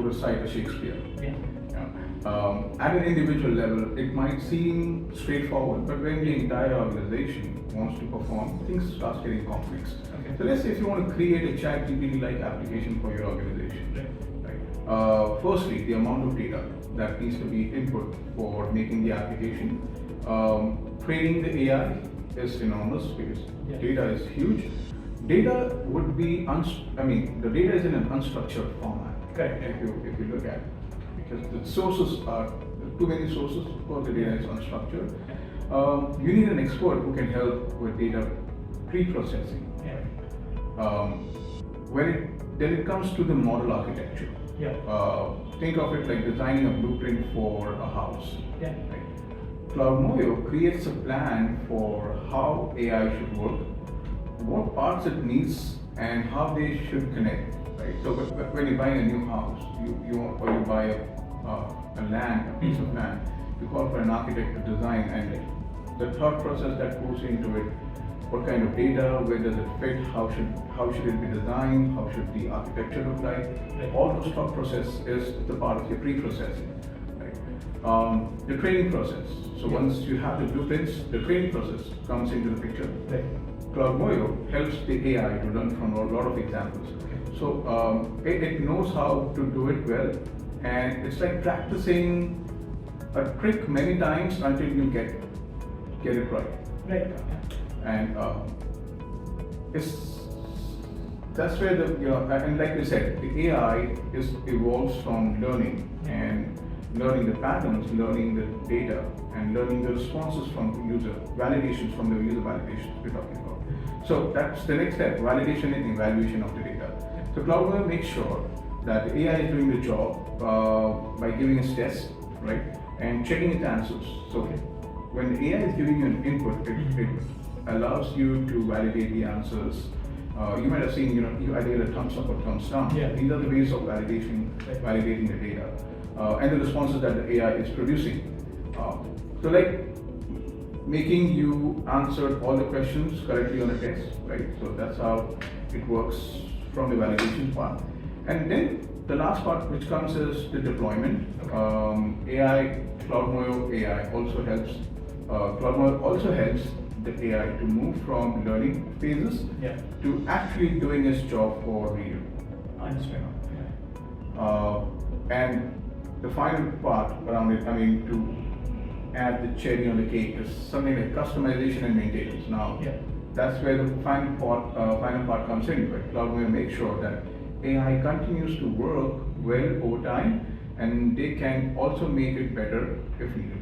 to recite a Shakespeare. Yeah. At an individual level, it might seem straightforward, but when the entire organization wants to perform, things start getting complex. Okay. So let's say if you want to create a ChatGPT-like application for your organization, right? Firstly, the amount of data that needs to be input for making the application. Training the AI is enormous because data is huge. Data would be, the data is in an unstructured format. Correct. If you look at it, because the sources are too many sources, because the data is unstructured. You need an expert who can help with data pre-processing. Yeah. Then it comes to the model architecture. Yeah. Think of it like designing a blueprint for a house. Yeah. Right? CloudMoyo creates a plan for how AI should work, what parts it needs, and how they should connect. Right? So when you buy a new house, or you buy a piece of land, you call for an architect to design, and the thought process that goes into it. What kind of data? Where does it fit? How should it be designed? How should the architecture look like? Right. All those thought process is the part of your pre-processing. Right? The training process. So once you have the blueprints, the training process comes into the picture. Right. CloudMoyo helps the AI to learn from a lot of examples. So it knows how to do it well, and it's like practicing a trick many times until you get it right. Right. And that's where and like we said, the AI evolves from learning and learning the patterns, learning the data, and learning the responses from the user, validations from the user validations we're talking about. So that's the next step, validation and evaluation of the data. So CloudMoyo makes sure that the AI is doing the job by giving us tests, right, and checking its answers. So when the AI is giving you an input, it allows you to validate the answers. You might have seen, you either get a thumbs up or thumbs down. Yeah. These are the ways of validating the data and the responses that the AI is producing. So like making you answer all the questions correctly on a test, right? So that's how it works from the validation part. And then the last part which comes is the deployment. CloudMoyo AI also helps. CloudMoyo also helps the AI to move from learning phases to actually doing its job for real. I understand. And the final part around it, to add the cherry on the cake, is something like customization and maintenance. Now, that's where the final part comes in. Right? CloudMoyo makes sure that AI continues to work well over time, and they can also make it better if needed.